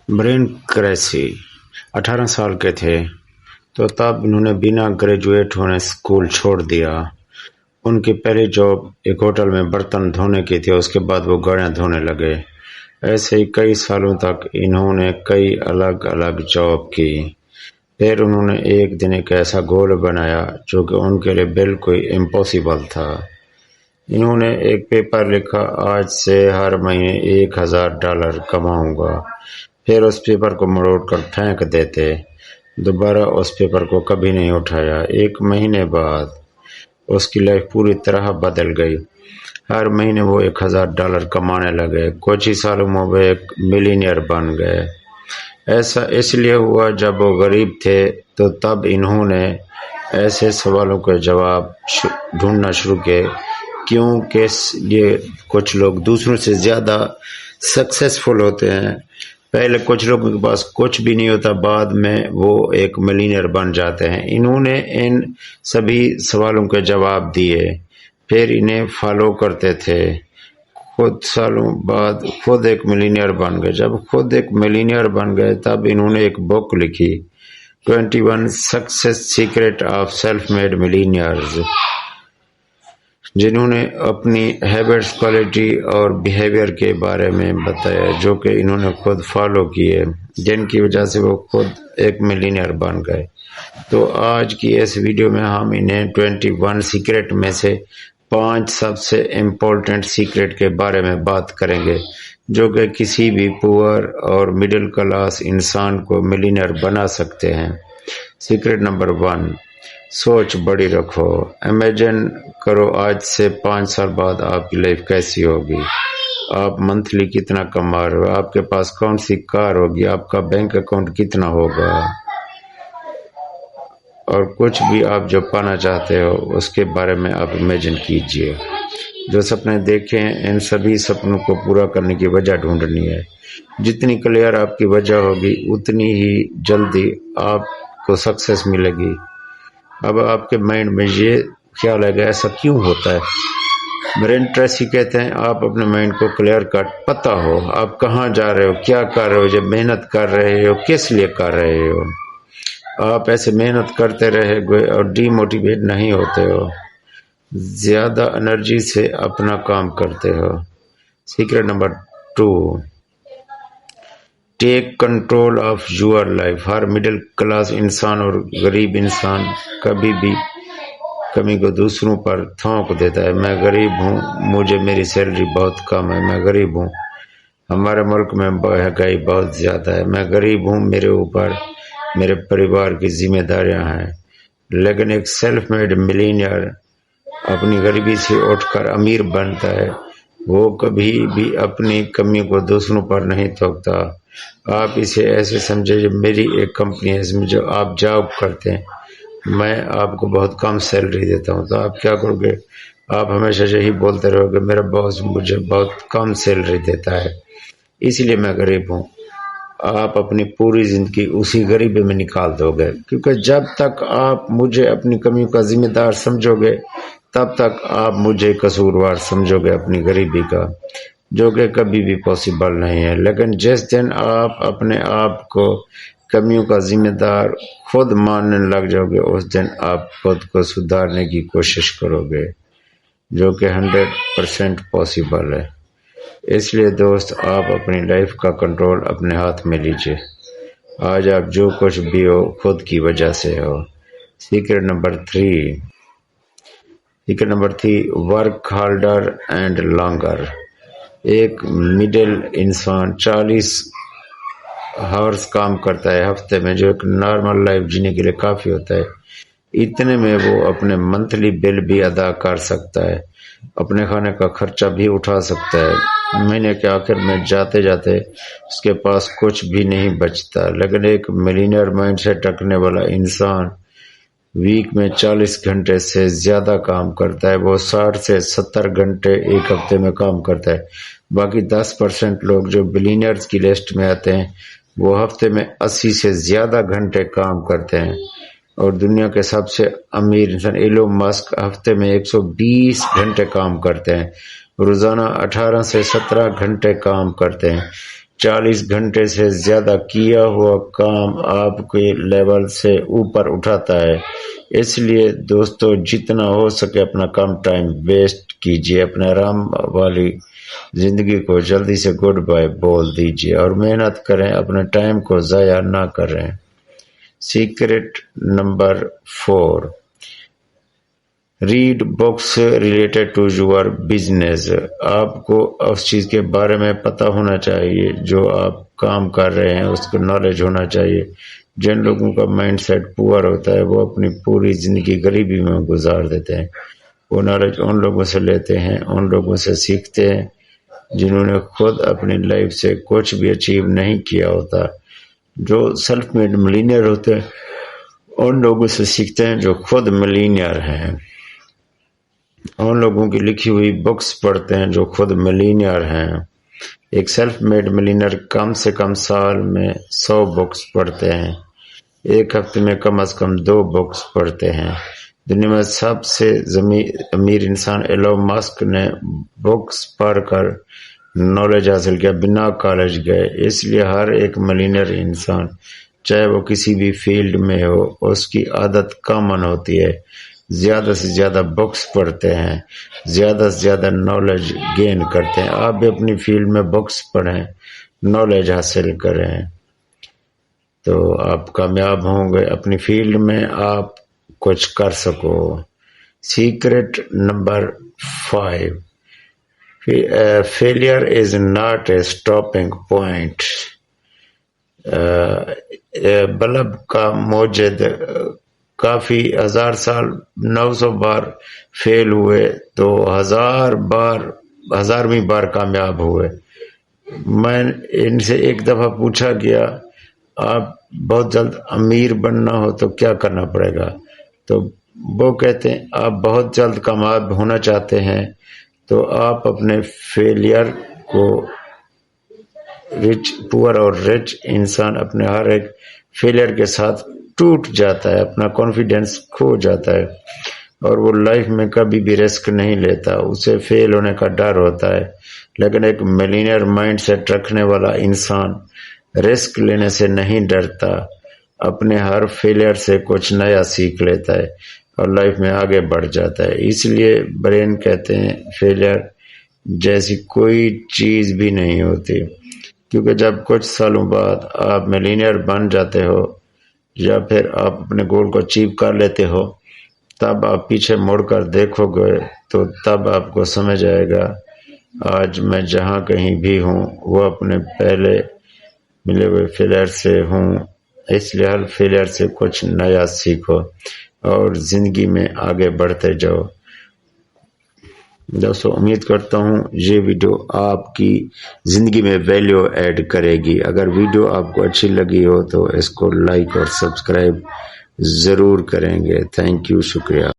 Brain cracy 18 साल के थे तो तब इन्होंने बिना ग्रेजुएट होने स्कूल छोड़ दिया। उनकी पहली जॉब एक होटल में बर्तन धोने की थी, उसके बाद वो गाड़ियां धोने लगे। ऐसे ही कई सालों तक इन्होंने कई अलग अलग जॉब की। फिर उन्होंने एक दिन एक ऐसा गोल बनाया जो कि उनके लिए बिल्कुल इम्पॉसिबल था। इन्होंने एक पेपर लिखा, आज से हर महीने $1000 कमाऊंगा। फिर उस पेपर को मरोड़ कर फेंक देते, दोबारा उस पेपर को कभी नहीं उठाया। एक महीने बाद उसकी लाइफ पूरी तरह बदल गई। हर महीने वो $1000 कमाने लगे। कुछ ही सालों में वो एक मिलीनियर बन गए। ऐसा इसलिए हुआ जब वो गरीब थे तो तब इन्होंने ऐसे सवालों के जवाब ढूंढना शुरू किए, क्योंकि ये कुछ लोग दूसरों से ज़्यादा सक्सेसफुल होते हैं। पहले कुछ लोगों के पास कुछ भी नहीं होता, बाद में वो एक मिलीनियर बन जाते हैं। इन्होंने इन सभी सवालों के जवाब दिए, फिर इन्हें फॉलो करते थे। खुद सालों बाद खुद एक मिलीनियर बन गए। जब खुद एक मिलीनियर बन गए तब इन्होंने एक बुक लिखी, 21 success secret of self made millionaires, जिन्होंने अपनी हैबिट्स, क्वालिटी और बिहेवियर के बारे में बताया, जो कि इन्होंने खुद फॉलो किए, जिनकी वजह से वो खुद एक मिलीनियर बन गए। तो आज की इस वीडियो में हम इन्हें 21 सीक्रेट में से 5 सबसे इम्पोर्टेंट सीक्रेट के बारे में बात करेंगे, जो कि किसी भी पुअर और मिडिल क्लास इंसान को मिलीनियर बना सकते हैं। सीक्रेट नंबर 1, सोच बड़ी रखो। इमेजिन करो आज से 5 साल बाद आपकी लाइफ कैसी होगी। आप मंथली कितना कमा रहे हो, आपके पास कौन सी कार होगी, आपका बैंक अकाउंट कितना होगा, और कुछ भी आप जो पाना चाहते हो उसके बारे में आप इमेजिन कीजिए। जो सपने देखें, इन सभी सपनों को पूरा करने की वजह ढूंढनी है। जितनी क्लियर आपकी वजह होगी उतनी ही जल्दी आपको सक्सेस मिलेगी। अब आपके माइंड में ये ख्याल आएगा, ऐसा क्यों होता है? ब्रेन ट्रेसी कहते हैं, आप अपने माइंड को क्लियर कट पता हो आप कहाँ जा रहे हो, क्या कर रहे हो, जब मेहनत कर रहे हो किस लिए कर रहे हो। आप ऐसे मेहनत करते रहे और डीमोटिवेट नहीं होते हो, ज्यादा एनर्जी से अपना काम करते हो। Secret number 2, take control of your life. हर मिडिल क्लास इंसान और गरीब इंसान कभी भी कमी को दूसरों पर थोप देता है। मैं गरीब हूँ, मुझे मेरी सैलरी बहुत कम है, मैं गरीब हूँ, हमारे मुल्क में महंगाई बहुत ज़्यादा है, मैं गरीब हूँ, मेरे ऊपर मेरे परिवार की जिम्मेदारियाँ हैं। लेकिन एक सेल्फ मेड मिलीनियर अपनी गरीबी से उठकर अमीर बनता है। वो कभी भी अपनी कमी को दूसरों पर नहीं थोपता। आप इसे ऐसे समझे, जो मेरी एक कंपनी है, इसमें जो आप जॉब करते हैं, मैं आपको बहुत कम सैलरी देता हूँ, तो आप क्या करोगे? आप हमेशा यही बोलते रहोगे, मेरा बॉस मुझे बहुत कम सैलरी देता है, इसलिए मैं गरीब हूँ। आप अपनी पूरी जिंदगी उसी गरीबी में निकाल दोगे, क्योंकि जब तक आप मुझे अपनी कमियों का जिम्मेदार समझोगे तब तक आप मुझे कसूरवार समझोगे अपनी गरीबी का, जो कि कभी भी पॉसिबल नहीं है। लेकिन जिस दिन आप अपने आप को कमियों का जिम्मेदार खुद मानने लग जाओगे, उस दिन आप खुद को सुधारने की कोशिश करोगे, जो कि 100% पॉसिबल है। इसलिए दोस्त, आप अपनी लाइफ का कंट्रोल अपने हाथ में लीजिए। आज आप जो कुछ भी हो खुद की वजह से हो। Secret number 3, work harder and longer. एक मिडिल इंसान 40 आवर्स काम करता है हफ्ते में, जो एक नॉर्मल लाइफ जीने के लिए काफ़ी होता है। इतने में वो अपने मंथली बिल भी अदा कर सकता है, अपने खाने का खर्चा भी उठा सकता है। महीने के आखिर में जाते जाते उसके पास कुछ भी नहीं बचता। लेकिन एक मिलीनियर माइंड सेट रखने वाला इंसान वीक में 40 घंटे से ज़्यादा काम करता है। वो 60 से 70 घंटे एक हफ्ते में काम करता है। बाकी 10% लोग जो बिलीनियर्स की लिस्ट में आते हैं, वो हफ्ते में 80 से ज़्यादा घंटे काम करते हैं। और दुनिया के सबसे अमीर इंसान एलोन मस्क हफ्ते में 120 घंटे काम करते हैं, रोज़ाना 18 से 17 घंटे काम करते हैं। 40 گھنٹے سے زیادہ کیا ہوا کام آپ کے لیول سے اوپر اٹھاتا ہے۔ اس لیے دوستو جتنا ہو سکے اپنا کم ٹائم ویسٹ کیجیے، اپنے آرام والی زندگی کو جلدی سے گڈ بائے بول دیجیے اور محنت کریں، اپنے ٹائم کو ضائع نہ کریں۔ Secret number 4، read books related to your business. آپ کو اس چیز کے بارے میں پتہ ہونا چاہیے جو آپ کام کر رہے ہیں، اس کو نالج ہونا چاہیے۔ جن لوگوں کا مائنڈ سیٹ پور ہوتا ہے وہ اپنی پوری زندگی غریبی میں گزار دیتے ہیں۔ وہ نالج ان لوگوں سے لیتے ہیں، ان لوگوں سے سیکھتے ہیں جنہوں نے خود اپنی لائف سے کچھ بھی اچیو نہیں کیا ہوتا۔ جو سیلف میڈ ملینئر ہوتے ہیں ان لوگوں سے سیکھتے ہیں جو خود ملینئر ہیں۔ ان لوگوں کی لکھی ہوئی بکس پڑھتے ہیں جو خود ملینئر ہیں۔ ایک سیلف میڈ ملینئر کم سے کم سال میں 100 بکس پڑھتے ہیں، ایک ہفتے میں کم از کم 2 بکس پڑھتے ہیں۔ دنیا میں سب سے امیر انسان ایلون مسک نے بکس پڑھ کر نالج حاصل کیا بنا کالج گئے۔ اس لیے ہر ایک ملینئر انسان چاہے وہ کسی بھی فیلڈ میں ہو، اس کی عادت کامن ہوتی ہے، زیادہ سے زیادہ بکس پڑھتے ہیں، زیادہ سے زیادہ نالج گین کرتے ہیں۔ آپ بھی اپنی فیلڈ میں بکس پڑھیں، نالج حاصل کریں تو آپ کامیاب ہوں گے، اپنی فیلڈ میں آپ کچھ کر سکو۔ Secret number 5، failure is not a stopping point. Bulb کا موجد کافی 1000 سال 900 بار فیل ہوئے تو 1000ویں بار کامیاب ہوئے۔ میں ان سے ایک دفعہ پوچھا گیا آپ بہت جلد امیر بننا ہو تو کیا کرنا پڑے گا، تو وہ کہتے ہیں آپ بہت جلد کامیاب ہونا چاہتے ہیں تو آپ اپنے فیلئر کو، پور اور رچ انسان اپنے ہر ایک فیلئر کے ساتھ ٹوٹ جاتا ہے، اپنا کانفیڈنس کھو جاتا ہے اور وہ لائف میں کبھی بھی رسک نہیں لیتا، اسے فیل ہونے کا ڈر ہوتا ہے۔ لیکن ایک ملینئر مائنڈ سیٹ رکھنے والا انسان رسک لینے سے نہیں ڈرتا، اپنے ہر فیلئر سے کچھ نیا سیکھ لیتا ہے اور لائف میں آگے بڑھ جاتا ہے۔ اس لیے برین کہتے ہیں فیلئر جیسی کوئی چیز بھی نہیں ہوتی، کیونکہ جب کچھ سالوں بعد آپ ملینئر بن جاتے ہو یا پھر آپ اپنے گول کو اچیو کر لیتے ہو، تب آپ پیچھے مڑ کر دیکھو گے تو تب آپ کو سمجھ آئے گا آج میں جہاں کہیں بھی ہوں وہ اپنے پہلے ملے ہوئے فیلئر سے ہوں۔ اس لیے ہر فیلئر سے کچھ نیا سیکھو اور زندگی میں آگے بڑھتے جاؤ۔ دوستو امید کرتا ہوں یہ ویڈیو آپ کی زندگی میں ویلیو ایڈ کرے گی۔ اگر ویڈیو آپ کو اچھی لگی ہو تو اس کو لائک اور سبسکرائب ضرور کریں گے۔ تھینک یو، شکریہ۔